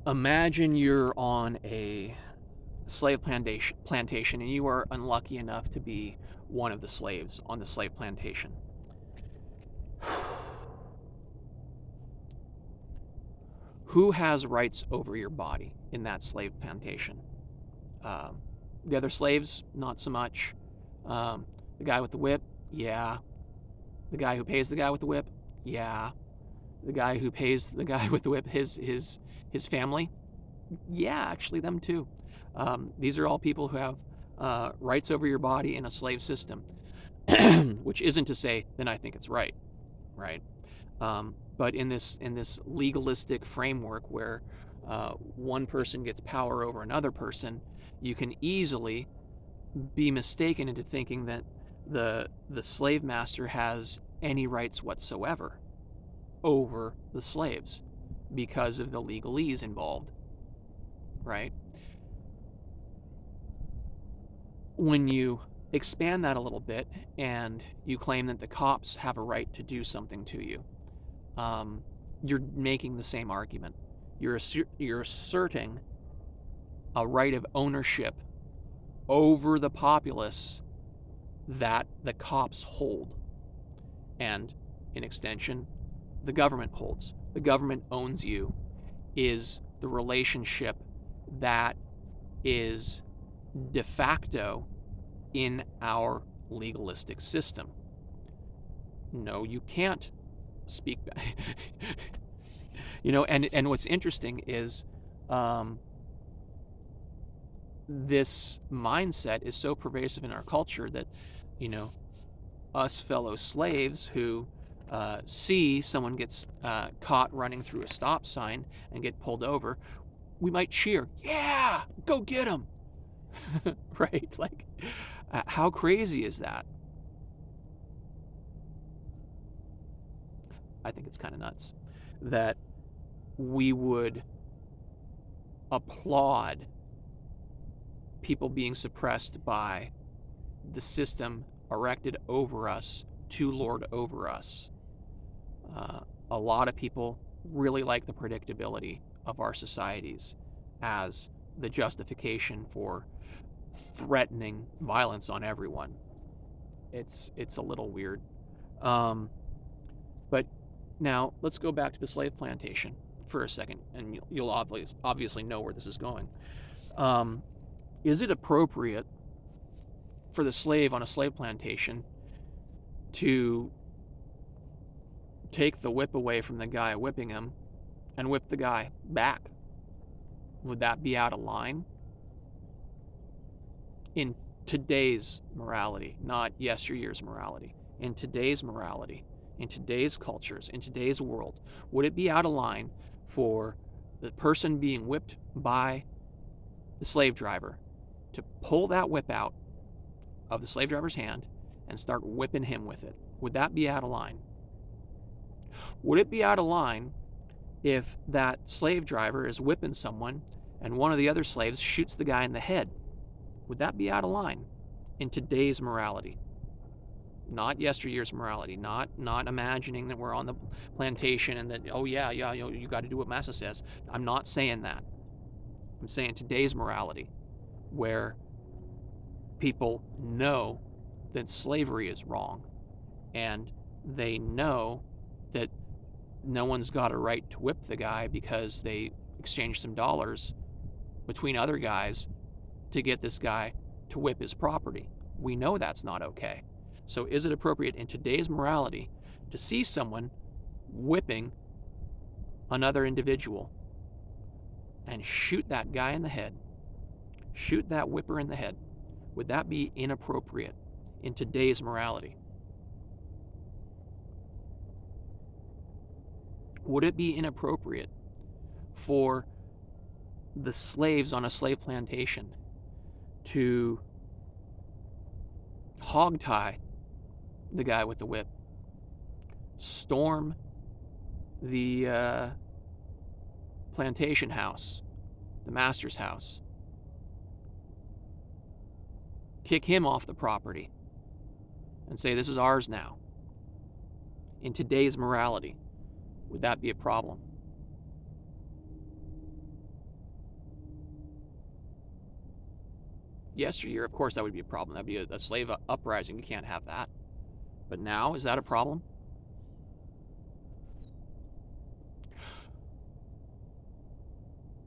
Imagine you're on a slave plantation and you are unlucky enough to be one of the slaves on the slave plantation. Who has rights over your body in that slave plantation? Um, the other slaves, not so much. The guy with the whip, yeah. The guy who pays the guy with the whip, yeah. The guy who pays the guy with the whip, his family, yeah, actually them too. These are all people who have rights over your body in a slave system, which isn't to say then I think it's right, right? But in this legalistic framework where one person gets power over another person, you can easily be mistaken into thinking that the slave master has any rights whatsoever over the slaves because of the legalese involved, right? When you expand that a little bit and you claim that the cops have a right to do something to you, you're making the same argument. You're asserting a right of ownership over the populace that the cops hold, and in extension, the government holds. The government owns you is the relationship that is de facto in our legalistic system. No, you can't speak back. And what's interesting is this mindset is so pervasive in our culture that, you know, us fellow slaves who see someone gets caught running through a stop sign and get pulled over, we might cheer, yeah, go get him. Right? Like, how crazy is that? I think it's kind of nuts that we would applaud people being suppressed by the system erected over us to lord over us. A lot of people really like the predictability of our societies as the justification for threatening violence on everyone. It's a little weird. But now let's go back to the slave plantation for a second, and you'll obviously know where this is going. Is it appropriate for the slave on a slave plantation to take the whip away from the guy whipping him and whip the guy back? Would that be out of line? In today's morality, not yesteryear's morality, in today's morality, in today's cultures, in today's world, would it be out of line for the person being whipped by the slave driver to pull that whip out of the slave driver's hand and start whipping him with it? Would that be out of line? Would it be out of line if that slave driver is whipping someone and one of the other slaves shoots the guy in the head? Would that be out of line in today's morality? Not yesteryear's morality, not imagining that we're on the plantation and that, oh yeah, you got to do what massa says. I'm not saying that. I'm saying today's morality, where people know that slavery is wrong and they know that no one's got a right to whip the guy because they exchanged some dollars between other guys to get this guy to whip his property. We know that's not okay. So is it appropriate in today's morality to see someone whipping another individual and shoot that guy in the head, shoot that whipper in the head? Would that be inappropriate in today's morality? Would it be inappropriate for the slaves on a slave plantation to hogtie the guy with the whip, storm the plantation house, the master's house, kick him off the property, and say, this is ours now? In today's morality, would that be a problem? Yesteryear, of course, that would be a problem. That'd be a slave uprising. We can't have that. But now, is that a problem?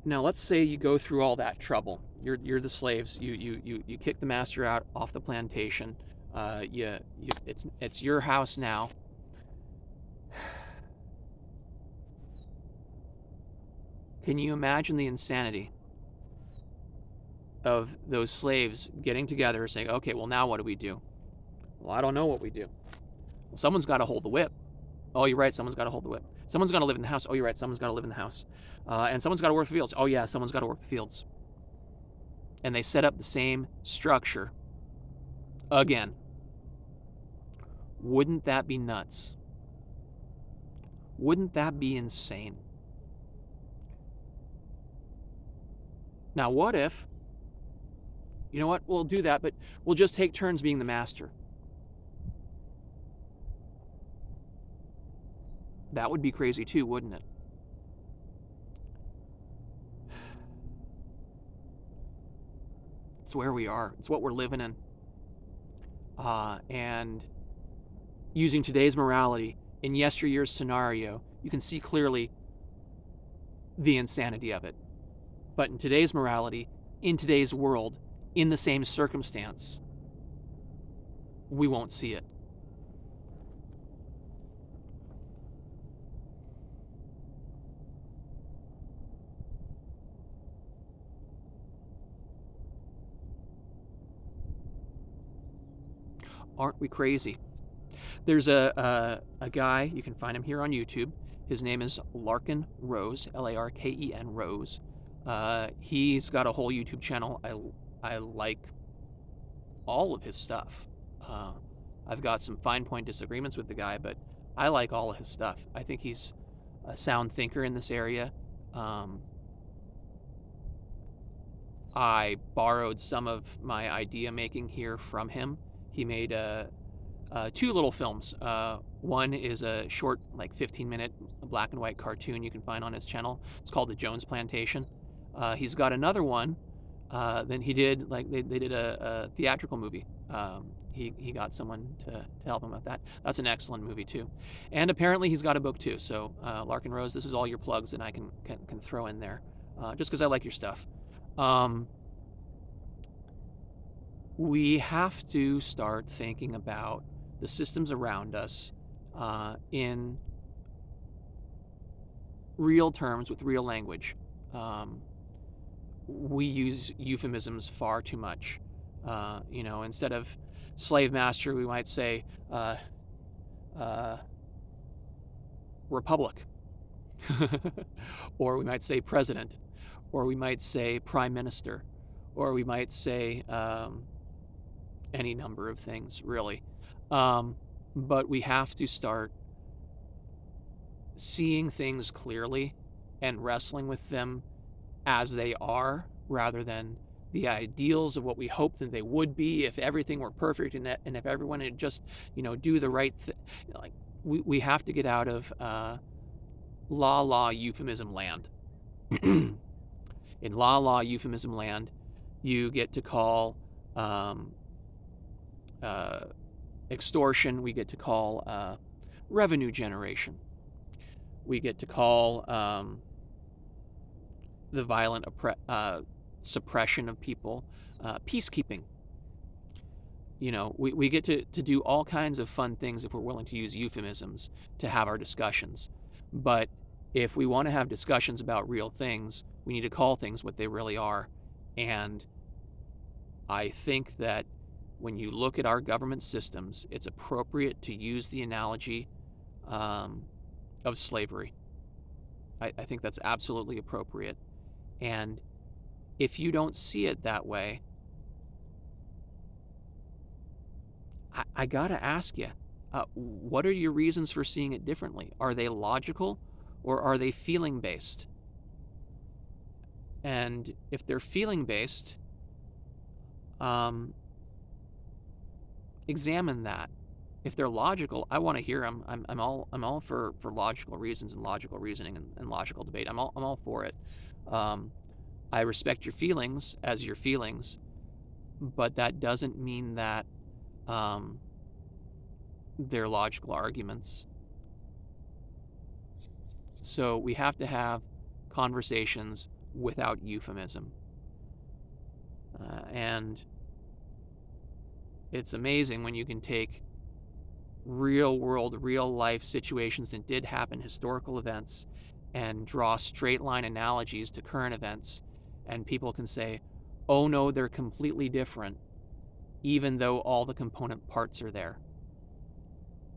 Now, let's say you go through all that trouble. You're the slaves. You kick the master out off the plantation. It's your house now. Can you imagine the insanity of those slaves getting together and saying, okay, well, now what do we do? Well, I don't know what we do. Well, someone's got to hold the whip. Oh, you're right, someone's got to hold the whip. Someone's got to live in the house. Oh, you're right, someone's got to live in the house. And someone's got to work the fields. Oh, yeah, someone's got to work the fields. And they set up the same structure again. Wouldn't that be nuts? Wouldn't that be insane? Now, what if, you know what, we'll do that, but we'll just take turns being the master. That would be crazy too, wouldn't it? It's where we are. It's what we're living in. And using today's morality in yesteryear's scenario, you can see clearly the insanity of it. But in today's morality, in today's world, in the same circumstance, we won't see it. Aren't we crazy? There's a guy, you can find him here on YouTube. His name is Larken Rose, Larken Rose. He's got a whole YouTube channel. I like all of his stuff. I've got some fine point disagreements with the guy, but I like all of his stuff. I think he's a sound thinker in this area. I borrowed some of my idea making here from him. He made two little films. One is a short, like 15-minute black and white cartoon you can find on his channel. It's called The Jones Plantation. He's got another one. Then he did, like, they did a theatrical movie. He got someone to help him with that. That's an excellent movie too. And apparently he's got a book too. So Larken Rose, this is all your plugs that I can throw in there, just because I like your stuff. We have to start thinking about the systems around us in real terms with real language. We use euphemisms far too much. Instead of slave master, we might say republic, or we might say president, or we might say prime minister, or we might say any number of things, really. But we have to start seeing things clearly and wrestling with them as they are, rather than the ideals of what we hope that they would be if everything were perfect and if everyone would just, do the right thing. Like, we have to get out of law euphemism land. In law euphemism land, you get to call extortion, we get to call revenue generation, we get to call the violent suppression of people peacekeeping. We get to do all kinds of fun things if we're willing to use euphemisms to have our discussions. But if we want to have discussions about real things, we need to call things what they really are. And I think that when you look at our government systems, it's appropriate to use the analogy of slavery. I think that's absolutely appropriate. And if you don't see it that way, I gotta ask you, what are your reasons for seeing it differently? Are they logical or are they feeling based? And if they're feeling based, examine that. If they're logical, I want to hear them. I'm all for logical reasons and logical reasoning and logical debate. I'm all for it. I respect your feelings as your feelings, but that doesn't mean that um, they're logical arguments. So we have to have conversations without euphemism. And it's amazing when you can take real world, real life situations that did happen, historical events, and draw straight line analogies to current events, and people can say, oh no, they're completely different, even though all the component parts are there.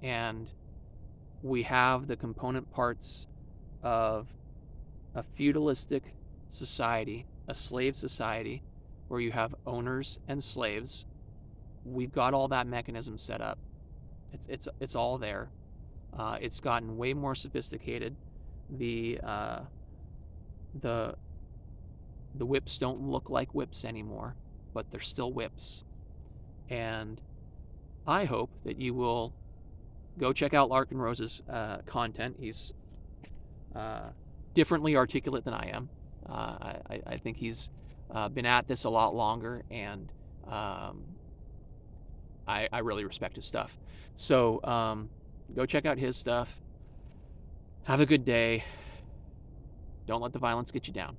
And we have the component parts of a feudalistic society, a slave society, where you have owners and slaves. We've got all that mechanism set up. It's all there. It's gotten way more sophisticated. The uh, the the whips don't look like whips anymore, but they're still whips. And I hope that you will go check out Larken Rose's content. He's uh, differently articulate than I am. I think he's been at this a lot longer, and um, I really respect his stuff. So go check out his stuff. Have a good day. Don't let the violence get you down.